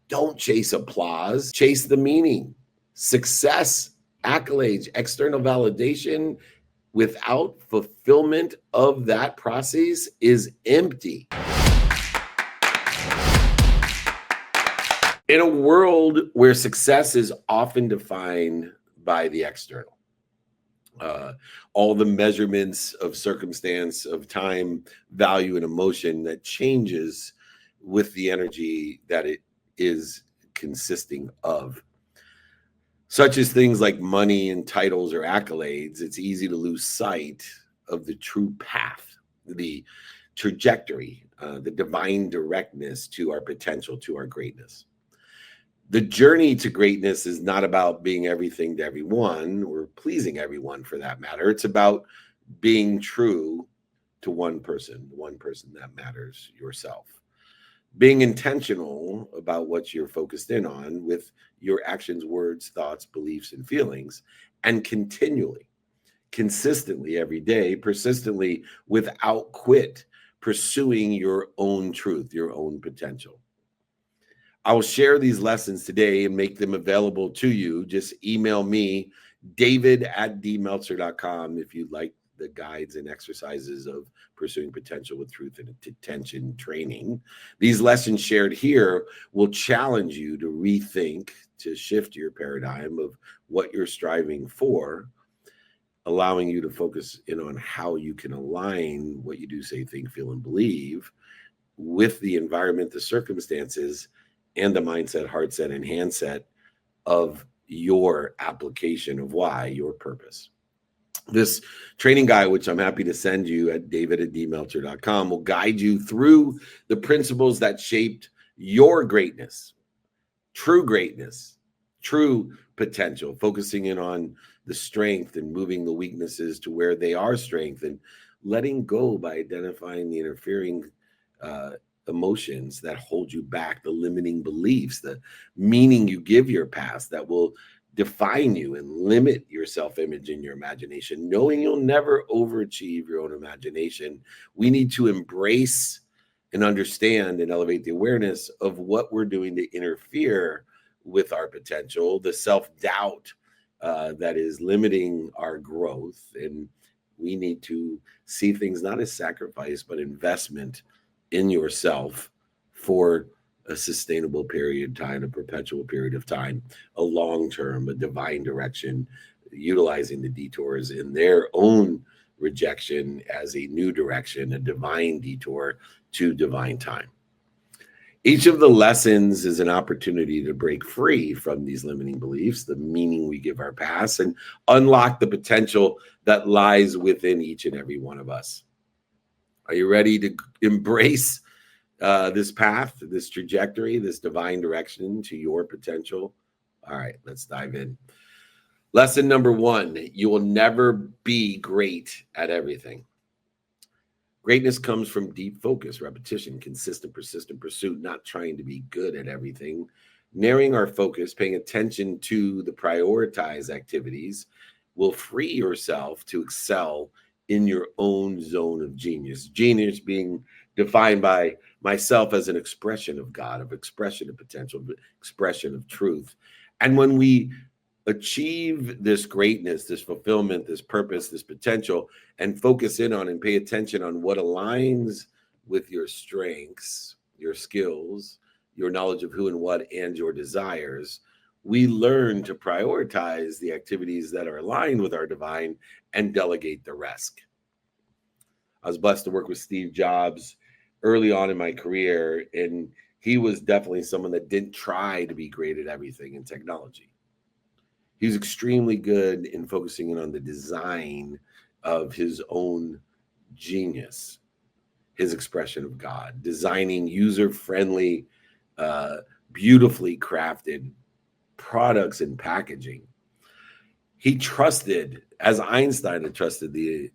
Don't chase applause, chase the meaning. Success, accolades, external validation without fulfillment of that process is empty. In a world where success is often defined by the external, all the measurements of circumstance, of time, value, and emotion that changes with the energy that it is consisting of, such as things like money and titles or accolades, it's easy to lose sight of the true path, the trajectory, the divine directness to our potential, to our greatness. The journey to greatness is not about being everything to everyone or pleasing everyone for that matter. It's about being true to one person that matters, yourself. Being intentional about what you're focused in on with your actions, words, thoughts, beliefs, and feelings, and continually, consistently, every day, persistently, without quit, pursuing your own truth, your own potential. I will share these lessons today and make them available to you. Just email me, david@dmeltzer.com, if you'd like the guides and exercises of pursuing potential with truth and attention training. These lessons shared here will challenge you to rethink, to shift your paradigm of what you're striving for, allowing you to focus in on how you can align what you do, say, think, feel, and believe with the environment, the circumstances, and the mindset, heart set, and handset of your application of why, your purpose. This training guide, which I'm happy to send you at david@dmeltzer.com, will guide you through the principles that shaped your greatness, true potential, focusing in on the strength and moving the weaknesses to where they are strength, and letting go by identifying the interfering emotions that hold you back, the limiting beliefs, the meaning you give your past that will define you and limit your self-image and your imagination. Knowing you'll never overachieve your own imagination, we need to embrace and understand and elevate the awareness of what we're doing to interfere with our potential, the self-doubt that is limiting our growth. And we need to see things not as sacrifice, but investment in yourself for a sustainable period of time, a perpetual period of time, a long term, a divine direction, utilizing the detours in their own rejection as a new direction, a divine detour to divine time. Each of the lessons is an opportunity to break free from these limiting beliefs, the meaning we give our past, and unlock the potential that lies within each and every one of us. Are you ready to embrace this path, this trajectory, this divine direction to your potential? All right, let's dive in. Lesson number 1, you will never be great at everything. Greatness comes from deep focus, repetition, consistent, persistent pursuit, not trying to be good at everything. Narrowing our focus, paying attention to the prioritized activities will free yourself to excel in your own zone of genius. Genius being defined by myself as an expression of God, of expression of potential, of expression of truth. And when we achieve this greatness, this fulfillment, this purpose, this potential, and focus in on and pay attention on what aligns with your strengths, your skills, your knowledge of who and what, and your desires, we learn to prioritize the activities that are aligned with our divine and delegate the rest. I was blessed to work with Steve Jobs early on in my career, and he was definitely someone that didn't try to be great at everything in technology. He was extremely good in focusing in on the design of his own genius, his expression of God, designing user-friendly, beautifully crafted products and packaging. He trusted, as Einstein had trusted the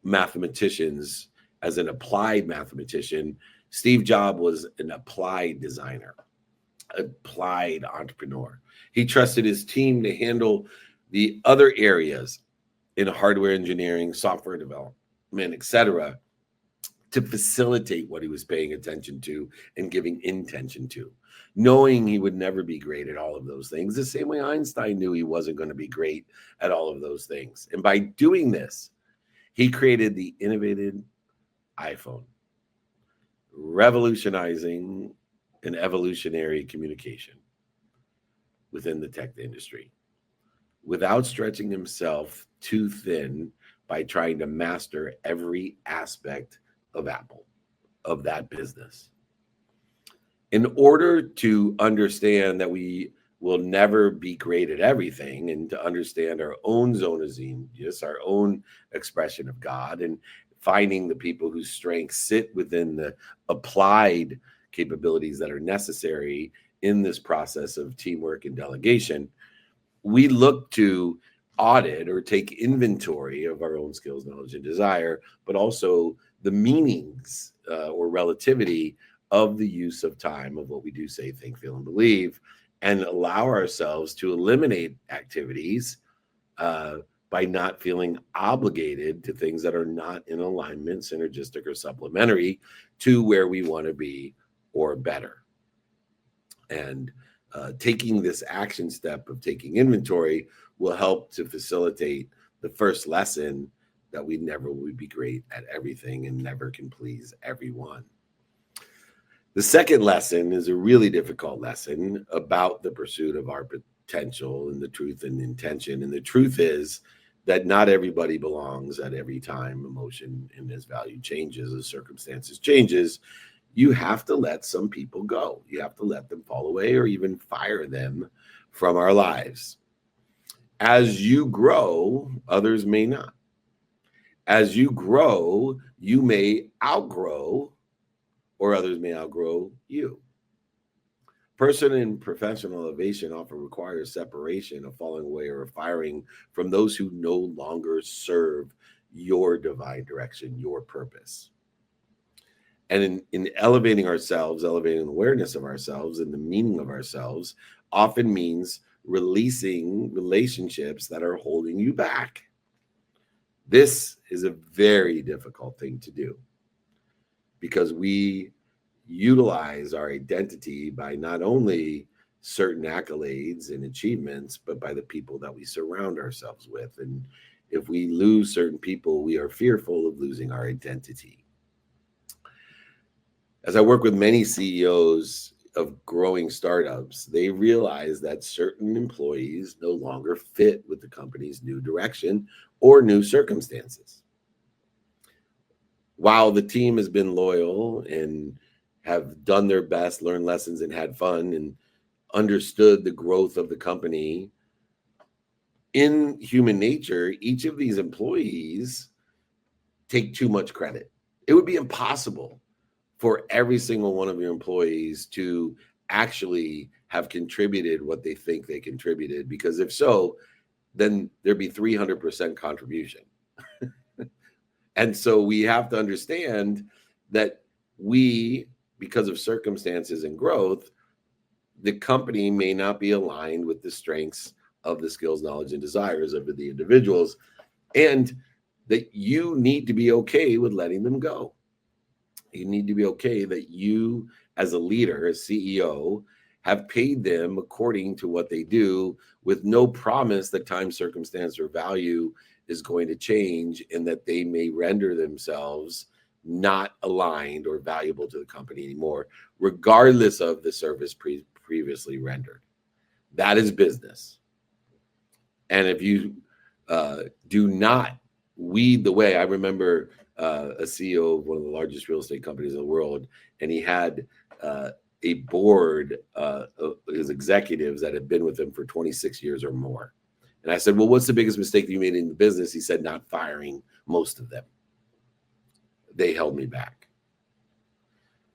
mathematicians as an applied mathematician, Steve Jobs was an applied designer, applied entrepreneur. He trusted his team to handle the other areas in hardware engineering, software development, etc., to facilitate what he was paying attention to and giving intention to, knowing he would never be great at all of those things, the same way Einstein knew he wasn't going to be great at all of those things. And by doing this, he created the innovative iPhone, revolutionizing an evolutionary communication within the tech industry, without stretching himself too thin by trying to master every aspect of Apple, of that business. In order to understand that we will never be great at everything, and to understand our own zone of genius, our own expression of God, and finding the people whose strengths sit within the applied capabilities that are necessary in this process of teamwork and delegation, we look to audit or take inventory of our own skills, knowledge, and desire, but also the meanings or relativity of the use of time, of what we do, say, think, feel, and believe, and allow ourselves to eliminate activities by not feeling obligated to things that are not in alignment, synergistic, or supplementary to where we want to be or better. And taking this action step of taking inventory will help to facilitate the first lesson that we never will be great at everything and never can please everyone. The second lesson is a really difficult lesson about the pursuit of our potential and the truth and intention. And the truth is that not everybody belongs at every time. Emotion and as value changes, as circumstances changes, you have to let some people go. You have to let them fall away or even fire them from our lives. As you grow, others may not. As you grow, you may outgrow, or others may outgrow you. Personal and professional elevation often requires separation, a falling away, or a firing from those who no longer serve your divine direction, your purpose. And in elevating ourselves, elevating awareness of ourselves and the meaning of ourselves often means releasing relationships that are holding you back. This is a very difficult thing to do because we utilize our identity by not only certain accolades and achievements, but by the people that we surround ourselves with. And if we lose certain people, we are fearful of losing our identity. As I work with many CEOs of growing startups, they realize that certain employees no longer fit with the company's new direction or new circumstances. While the team has been loyal and have done their best, learned lessons, and had fun and understood the growth of the company, in human nature, each of these employees take too much credit. It would be impossible for every single one of your employees to actually have contributed what they think they contributed, because if so, then there'd be 300% contribution. And so we have to understand that we, because of circumstances and growth, the company may not be aligned with the strengths of the skills, knowledge, and desires of the individuals, and that you need to be okay with letting them go. You need to be okay that you, as a leader, as CEO, have paid them according to what they do, with no promise that time, circumstance, or value is going to change, and that they may render themselves not aligned or valuable to the company anymore, regardless of the service previously rendered. That is business. And if you do not weed the way, I remember a CEO of one of the largest real estate companies in the world, and he had a board of his executives that had been with him for 26 years or more. And I said, well, what's the biggest mistake you made in the business? He said, not firing most of them. They held me back.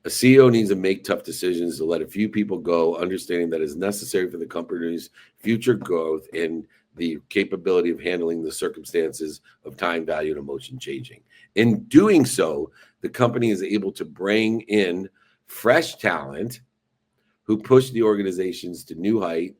A CEO needs to make tough decisions to let a few people go, understanding that it's necessary for the company's future growth and the capability of handling the circumstances of time, value, and emotion changing. In doing so, the company is able to bring in fresh talent who push the organizations to new height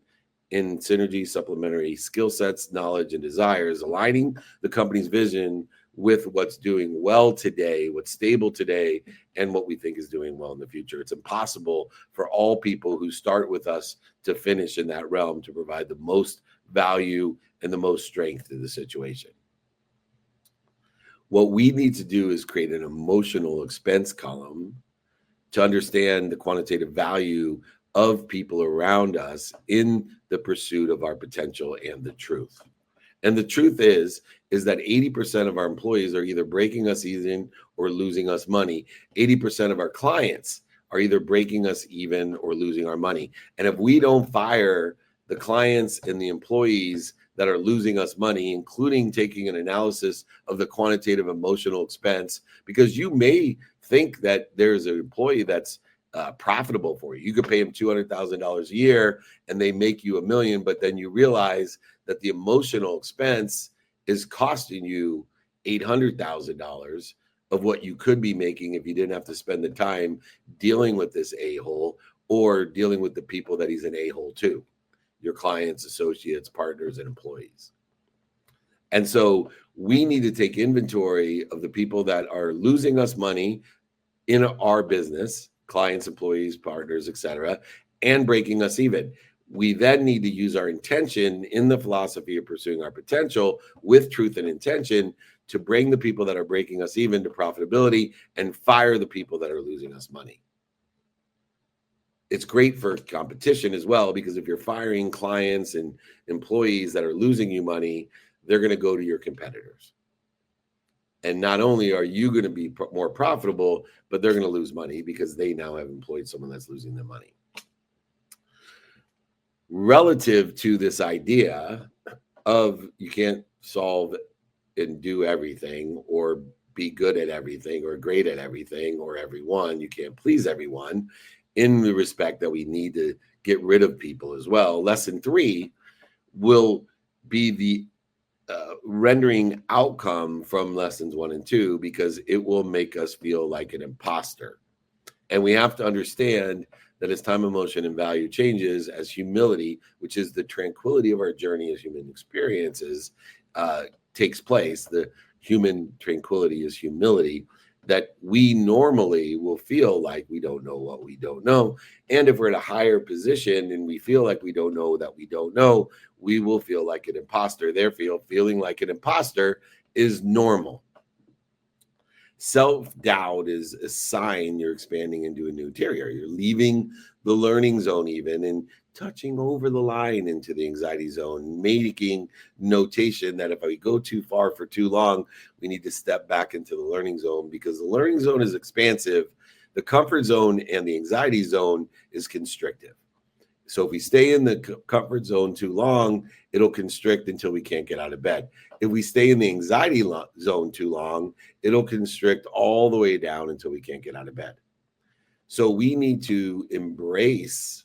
in synergy, supplementary skill sets, knowledge, and desires, aligning the company's vision with what's doing well today, what's stable today, and what we think is doing well in the future. It's impossible for all people who start with us to finish in that realm to provide the most value and the most strength to the situation. What we need to do is create an emotional expense column to understand the quantitative value of people around us in the pursuit of our potential and the truth. And the truth is that 80% of our employees are either breaking us even or losing us money. 80% of our clients are either breaking us even or losing our money. And if we don't fire the clients and the employees that are losing us money, including taking an analysis of the quantitative emotional expense, because you may think that there's an employee that's profitable for you. You could pay them $200,000 a year and they make you $1 million, but then you realize that the emotional expense is costing you $800,000 of what you could be making if you didn't have to spend the time dealing with this a-hole or dealing with the people that he's an a-hole to, your clients, associates, partners, and employees. And so we need to take inventory of the people that are losing us money in our business, clients, employees, partners, etc., and breaking us even. We then need to use our intention in the philosophy of pursuing our potential with truth and intention to bring the people that are breaking us even to profitability and fire the people that are losing us money. It's great for competition as well, because if you're firing clients and employees that are losing you money, they're going to go to your competitors. And not only are you going to be more profitable, but they're going to lose money because they now have employed someone that's losing their money. Relative to this idea of you can't solve and do everything or be good at everything or great at everything or everyone, you can't please everyone, in the respect that we need to get rid of people as well. Lesson 3 will be the rendering outcome from lessons 1 and 2, because it will make us feel like an imposter. And we have to understand that as time, emotion, and value changes, as humility, which is the tranquility of our journey as human experiences, takes place, the human tranquility is humility, that we normally will feel like we don't know what we don't know. And if we're in a higher position and we feel like we don't know that we don't know, we will feel like an imposter. Therefore, feeling like an imposter is normal. Self-doubt is a sign you're expanding into a new territory. You're leaving the learning zone even and touching over the line into the anxiety zone, making notation that if we go too far for too long, we need to step back into the learning zone, because the learning zone is expansive. The comfort zone and the anxiety zone is constrictive. So if we stay in the comfort zone too long, it'll constrict until we can't get out of bed. If we stay in the anxiety zone too long, it'll constrict all the way down until we can't get out of bed. So we need to embrace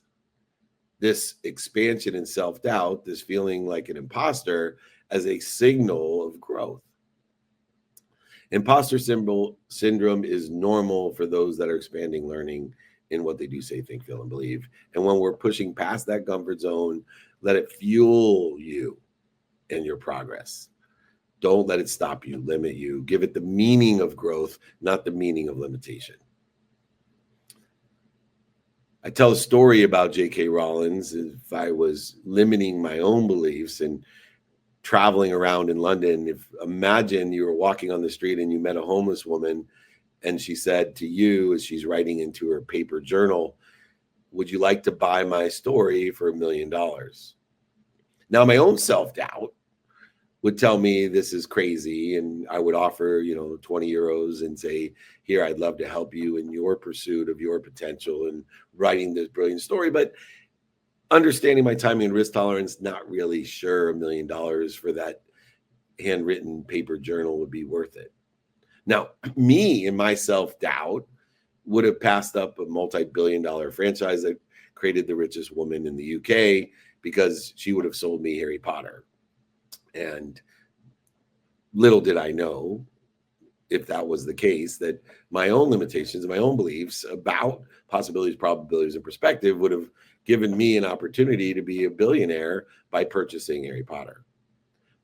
this expansion and self-doubt, this feeling like an imposter, as a signal of growth. Imposter syndrome is normal for those that are expanding learning in what they do, say, think, feel, and believe. And when we're pushing past that comfort zone, let it fuel you and your progress. Don't let it stop you, limit you. Give it the meaning of growth, not the meaning of limitation. I tell a story about J.K. Rowling. If I was limiting my own beliefs and traveling around in London, imagine you were walking on the street and you met a homeless woman, and she said to you, as she's writing into her paper journal, "Would you like to buy my story for $1 million?" Now, my own self-doubt would tell me this is crazy, and I would offer, 20 euros and say, "Here, I'd love to help you in your pursuit of your potential and writing this brilliant story." But understanding my timing and risk tolerance, not really sure $1 million for that handwritten paper journal would be worth it. Now, me and my self-doubt would have passed up a multi-billion-dollar franchise that created the richest woman in the UK, because she would have sold me Harry Potter. And little did I know, if that was the case, that my own limitations and my own beliefs about possibilities, probabilities, and perspective would have given me an opportunity to be a billionaire by purchasing Harry Potter.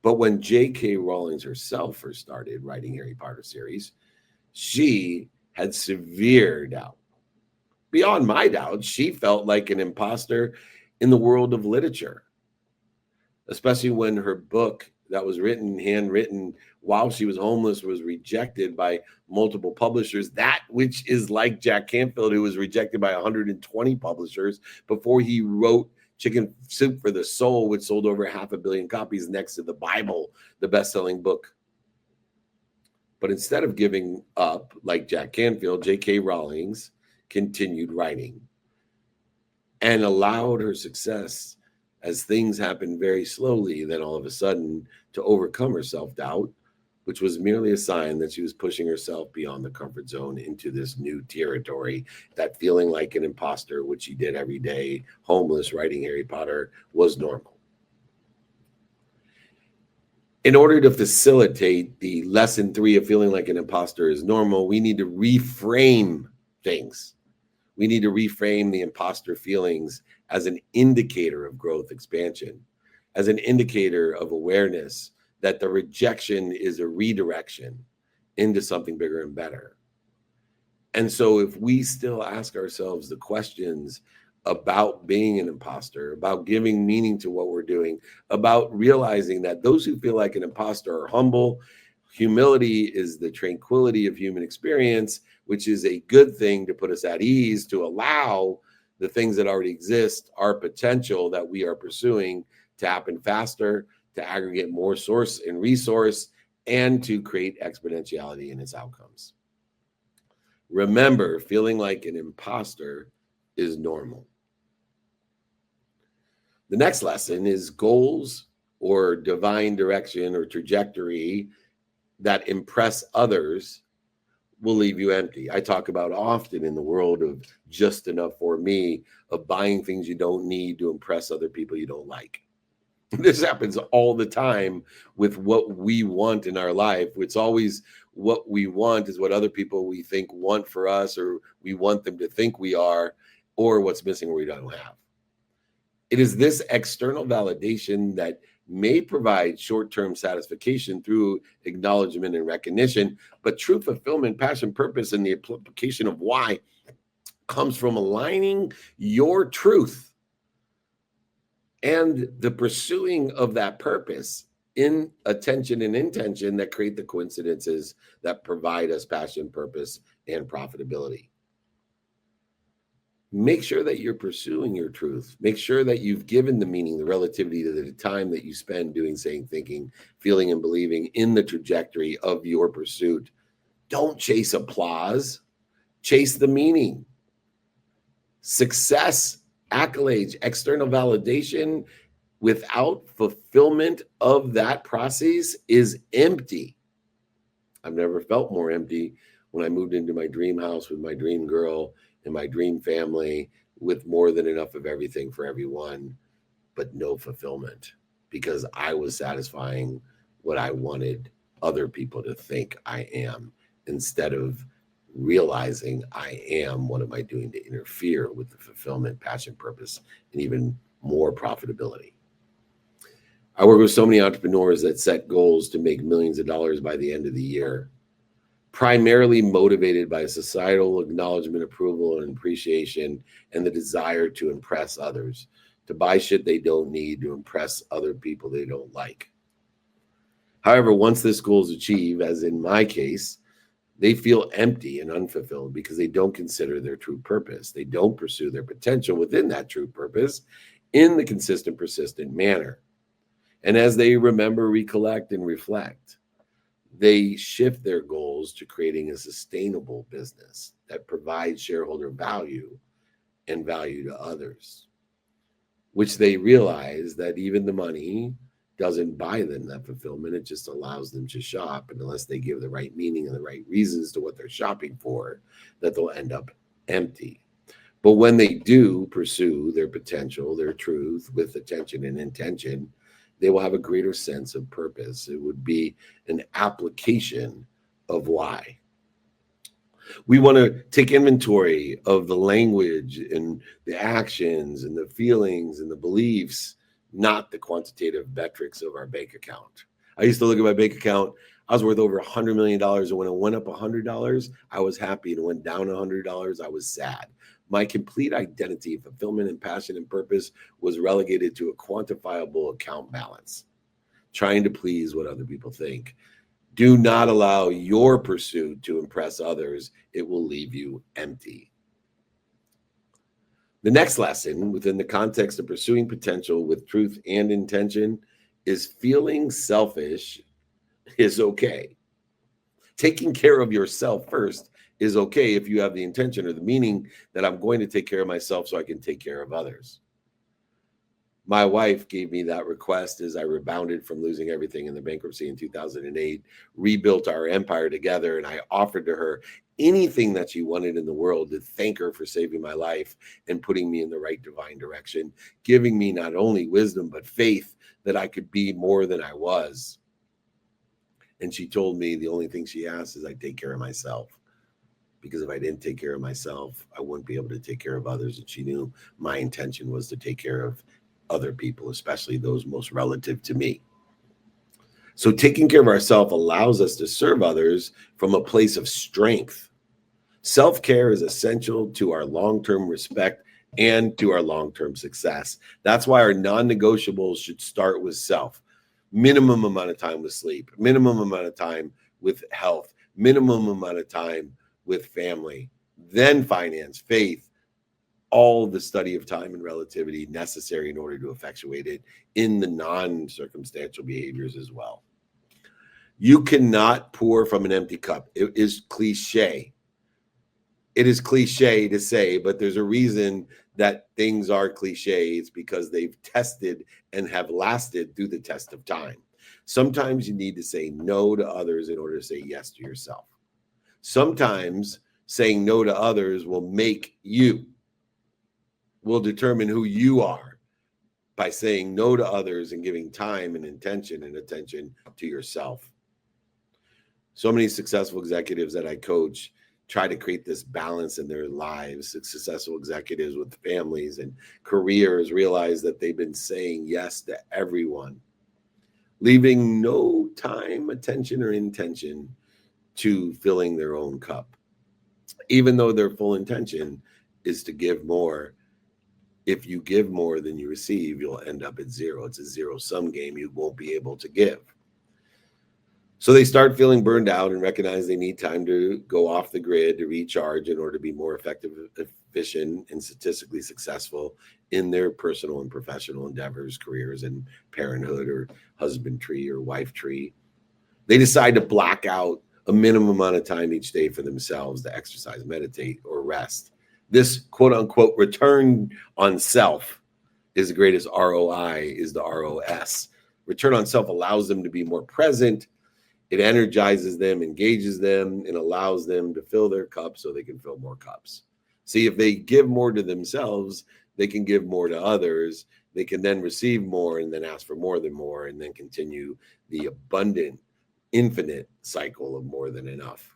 But when J.K. Rowling herself first started writing Harry Potter series, she had severe doubt. Beyond my doubt, she felt like an imposter in the world of literature, especially when her book that was handwritten while she was homeless, was rejected by multiple publishers. That which is like Jack Canfield, who was rejected by 120 publishers before he wrote Chicken Soup for the Soul, which sold over 500 million copies next to the Bible, the best-selling book. But instead of giving up like Jack Canfield, J.K. Rowling continued writing and allowed her success, as things happened very slowly, then all of a sudden, to overcome her self-doubt, which was merely a sign that she was pushing herself beyond the comfort zone into this new territory. That feeling like an imposter, which she did every day, homeless, writing Harry Potter, was normal. In order to facilitate the lesson 3 of feeling like an imposter is normal, we need to reframe things. We need to reframe the imposter feelings as an indicator of growth expansion, as an indicator of awareness that the rejection is a redirection into something bigger and better. And so if we still ask ourselves the questions about being an imposter, about giving meaning to what we're doing, about realizing that those who feel like an imposter are humble, humility is the tranquility of human experience, which is a good thing to put us at ease, to allow the things that already exist, our potential that we are pursuing, to happen faster, to aggregate more source and resource, and to create exponentiality in its outcomes. Remember, feeling like an imposter is normal. The next lesson is goals or divine direction or trajectory that impress others will leave you empty. I talk about often in the world of just enough for me, of buying things you don't need to impress other people you don't like. This happens all the time with what we want in our life. It's always what we want is what other people we think want for us, or we want them to think we are, or what's missing where we don't have. It is this external validation that may provide short-term satisfaction through acknowledgement and recognition, but true fulfillment, passion, purpose, and the application of why comes from aligning your truth and the pursuing of that purpose in attention and intention that create the coincidences that provide us passion, purpose, and profitability. Make sure that you're pursuing your truth. Make sure that you've given the meaning, the relativity to the time that you spend doing, saying, thinking, feeling, and believing in the trajectory of your pursuit. Don't chase applause. Chase the meaning. Success, accolades, external validation without fulfillment of that process is empty. I've never felt more empty when I moved into my dream house with my dream girl and my dream family, with more than enough of everything for everyone, but no fulfillment, because I was satisfying what I wanted other people to think I am, instead of realizing I am. What am I doing to interfere with the fulfillment, passion, purpose, and even more profitability? I work with so many entrepreneurs that set goals to make millions of dollars by the end of the year, primarily motivated by societal acknowledgement, approval, and appreciation, and the desire to impress others, to buy shit they don't need, to impress other people they don't like. However, once this goal is achieved, as in my case, they feel empty and unfulfilled because they don't consider their true purpose. They don't pursue their potential within that true purpose in the consistent, persistent manner. And as they remember, recollect, and reflect, they shift their goals to creating a sustainable business that provides shareholder value and value to others, which they realize that even the money doesn't buy them that fulfillment. It just allows them to shop. And unless they give the right meaning and the right reasons to what they're shopping for, that they'll end up empty. But when they do pursue their potential, their truth with attention and intention, they will have a greater sense of purpose. It would be an application of why. We want to take inventory of the language and the actions and the feelings and the beliefs, not the quantitative metrics of our bank account. I used to look at my bank account. I was worth over $100 million. And when it went up $100, I was happy. And it went down $100, I was sad. My complete identity, fulfillment, and passion and purpose was relegated to a quantifiable account balance, trying to please what other people think. Do not allow your pursuit to impress others. It will leave you empty. The next lesson within the context of pursuing potential with truth and intention is feeling selfish is okay. Taking care of yourself first is okay if you have the intention or the meaning that I'm going to take care of myself so I can take care of others. My wife gave me that request as I rebounded from losing everything in the bankruptcy in 2008, rebuilt our empire together, and I offered to her anything that she wanted in the world to thank her for saving my life and putting me in the right divine direction, giving me not only wisdom, but faith that I could be more than I was. And she told me the only thing she asked is I take care of myself. Because if I didn't take care of myself, I wouldn't be able to take care of others. And she knew my intention was to take care of other people, especially those most relative to me. So taking care of ourselves allows us to serve others from a place of strength. Self-care is essential to our long-term respect and to our long-term success. That's why our non-negotiables should start with self. Minimum amount of time with sleep, minimum amount of time with health, minimum amount of time with family, then finance, faith, all the study of time and relativity necessary in order to effectuate it in the non-circumstantial behaviors as well. You cannot pour from an empty cup. It is cliche. It is cliche to say, but there's a reason that things are cliche. It's because they've tested and have lasted through the test of time. Sometimes you need to say no to others in order to say yes to yourself. Sometimes saying no to others will determine who you are by saying no to others and giving time and intention and attention to yourself. So many successful executives that I coach try to create this balance in their lives. Successful executives with families and careers realize that they've been saying yes to everyone, leaving no time, attention, or intention to filling their own cup, even though their full intention is to give more. If you give more than you receive, you'll end up at zero. It's a zero-sum game. You won't be able to give. So they start feeling burned out and recognize they need time to go off the grid to recharge in order to be more effective, efficient, and statistically successful in their personal and professional endeavors, careers, and parenthood or husbandry or wifetry. They decide to block out a minimum amount of time each day for themselves to exercise, meditate, or rest. This quote unquote return on self is the greatest ROI is the ROS. Return on self allows them to be more present. It energizes them, engages them, and allows them to fill their cup so they can fill more cups. See, if they give more to themselves, they can give more to others. They can then receive more and then ask for more than more and then continue the abundant, infinite cycle of more than enough.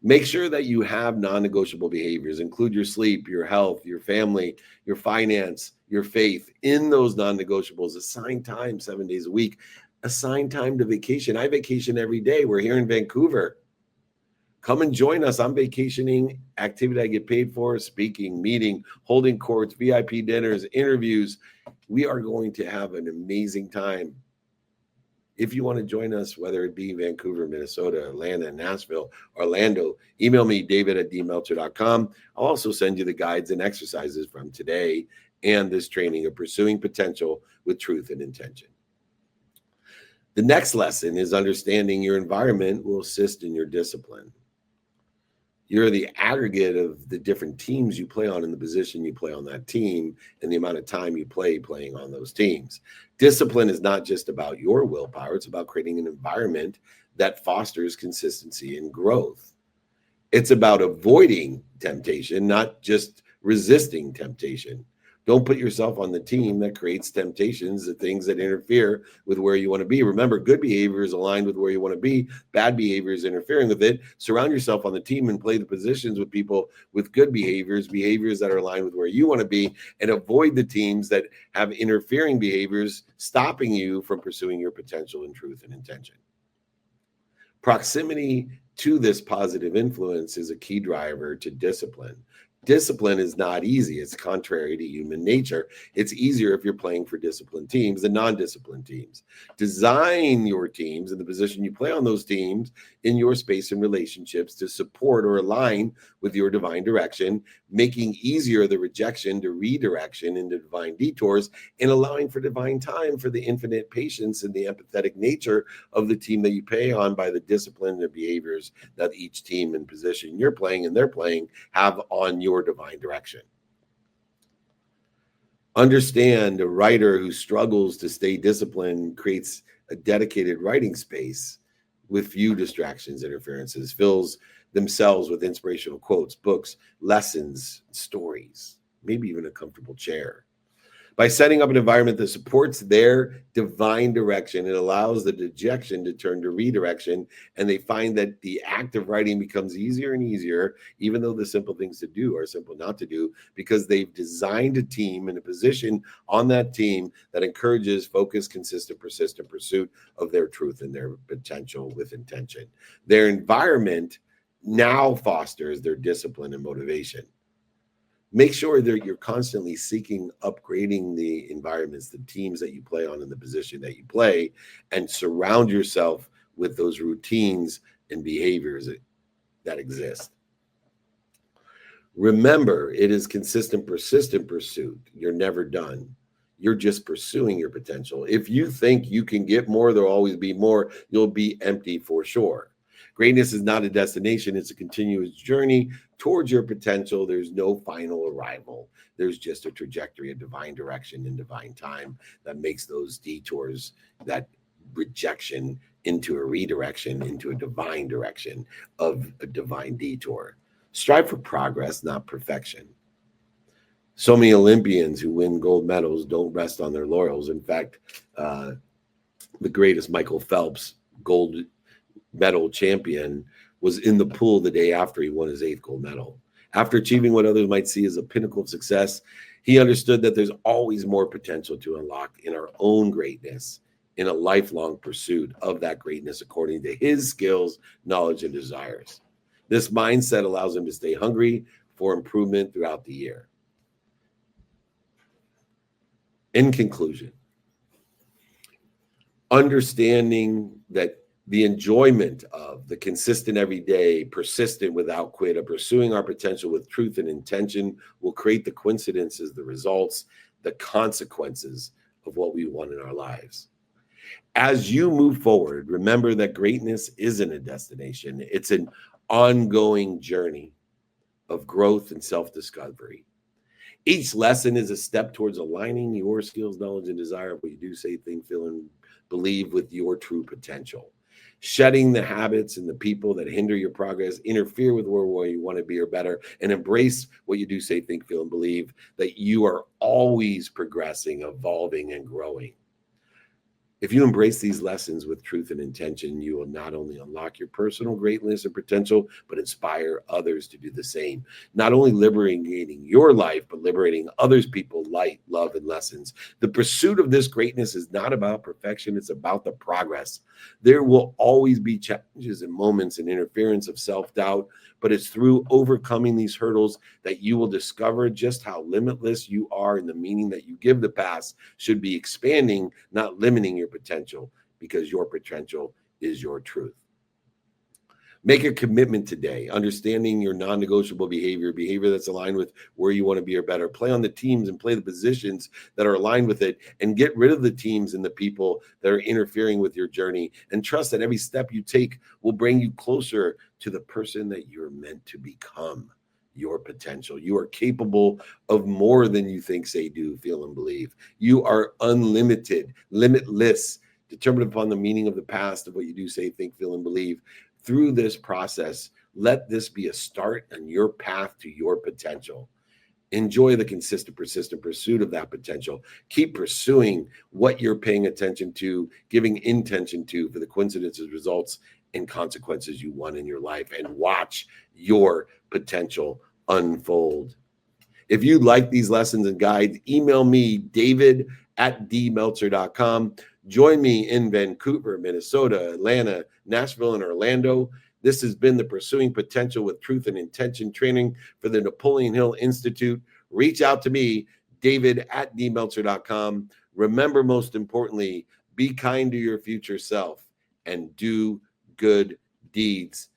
Make sure that you have non-negotiable behaviors. Include your sleep, your health, your family, your finance, your faith in those non-negotiables. Assign time 7 days a week. Assign time to vacation. I vacation every day. We're here in Vancouver. Come and join us. I'm vacationing, activity I get paid for, speaking, meeting, holding courts, VIP dinners, interviews. We are going to have an amazing time. If you want to join us, whether it be Vancouver, Minnesota, Atlanta, Nashville, Orlando, email me, david@dmeltzer.com. I'll also send you the guides and exercises from today and this training of pursuing potential with truth and intention. The next lesson is understanding your environment will assist in your discipline. You're the aggregate of the different teams you play on and the position you play on that team and the amount of time you playing on those teams. Discipline is not just about your willpower. It's about creating an environment that fosters consistency and growth. It's about avoiding temptation, not just resisting temptation. Don't put yourself on the team that creates temptations, the things that interfere with where you want to be. Remember, good behavior is aligned with where you want to be. Bad behavior is interfering with it. Surround yourself on the team and play the positions with people with good behaviors, behaviors that are aligned with where you want to be, and avoid the teams that have interfering behaviors, stopping you from pursuing your potential in truth and intention. Proximity to this positive influence is a key driver to discipline. Discipline is not easy. It's contrary to human nature. It's easier if you're playing for disciplined teams than non-disciplined teams. Design your teams and the position you play on those teams in your space and relationships to support or align with your divine direction, making easier the rejection to redirection into divine detours, and allowing for divine time for the infinite patience and the empathetic nature of the team that you play on by the discipline and behaviors that each team and position you're playing and they're playing have on your divine direction. Understand a writer who struggles to stay disciplined creates a dedicated writing space with few distractions, interferences, fills themselves with inspirational quotes, books, lessons, stories, maybe even a comfortable chair. By setting up an environment that supports their divine direction, it allows the dejection to turn to redirection, and they find that the act of writing becomes easier and easier, even though the simple things to do are simple not to do, because they've designed a team and a position on that team that encourages focused, consistent, persistent pursuit of their truth and their potential with intention. Their environment now fosters their discipline and motivation. Make sure that you're constantly seeking upgrading the environments, the teams that you play on, in the position that you play, and surround yourself with those routines and behaviors that exist. Remember, it is consistent, persistent pursuit. You're never done. You're just pursuing your potential. If you think you can get more, there'll always be more. You'll be empty for sure. Greatness is not a destination. It's a continuous journey towards your potential. There's no final arrival. There's just a trajectory, a divine direction and divine time that makes those detours, that rejection into a redirection, into a divine direction of a divine detour. Strive for progress, not perfection. So many Olympians who win gold medals don't rest on their laurels. In fact, the greatest Michael Phelps, gold medal champion, was in the pool the day after he won his 8th gold medal. After achieving what others might see as a pinnacle of success, he understood that there's always more potential to unlock in our own greatness, in a lifelong pursuit of that greatness according to his skills, knowledge, and desires. This mindset allows him to stay hungry for improvement throughout the year. In conclusion, understanding that the enjoyment of the consistent everyday, persistent without quit, of pursuing our potential with truth and intention will create the coincidences, the results, the consequences of what we want in our lives. As you move forward, remember that greatness isn't a destination. It's an ongoing journey of growth and self-discovery. Each lesson is a step towards aligning your skills, knowledge, and desire of what you do, say, think, feel, and believe with your true potential. Shedding the habits and the people that hinder your progress, interfere with where you want to be or better, and embrace what you do, say, think, feel, and believe, that you are always progressing, evolving, and growing. If you embrace these lessons with truth and intention, you will not only unlock your personal greatness and potential, but inspire others to do the same. Not only liberating your life, but liberating others' people, light, love, and lessons. The pursuit of this greatness is not about perfection. It's about the progress. There will always be challenges and moments and interference of self-doubt, but it's through overcoming these hurdles that you will discover just how limitless you are, and the meaning that you give the past should be expanding, not limiting your potential, because your potential is your truth. Make a commitment today, understanding your non-negotiable behavior that's aligned with where you want to be or better. Play on the teams and play the positions that are aligned with it, and get rid of the teams and the people that are interfering with your journey, and trust that every step you take will bring you closer to the person that you're meant to become, your potential. You are capable of more than you think, say, do, feel, and believe. You are unlimited, limitless, determined upon the meaning of the past of what you do, say, think, feel, and believe. Through this process, let this be a start on your path to your potential. Enjoy the consistent, persistent pursuit of that potential. Keep pursuing what you're paying attention to, giving intention to for the coincidences, results, and consequences you want in your life, and watch your potential unfold. If you like these lessons and guides, email me, david@dmeltzer.com. Join me in Vancouver, Minnesota, Atlanta, Nashville, and Orlando. This has been the Pursuing Potential with Truth and Intention training for the Napoleon Hill Institute. Reach out to me, david@dmeltzer.com. Remember, most importantly, be kind to your future self and do good deeds.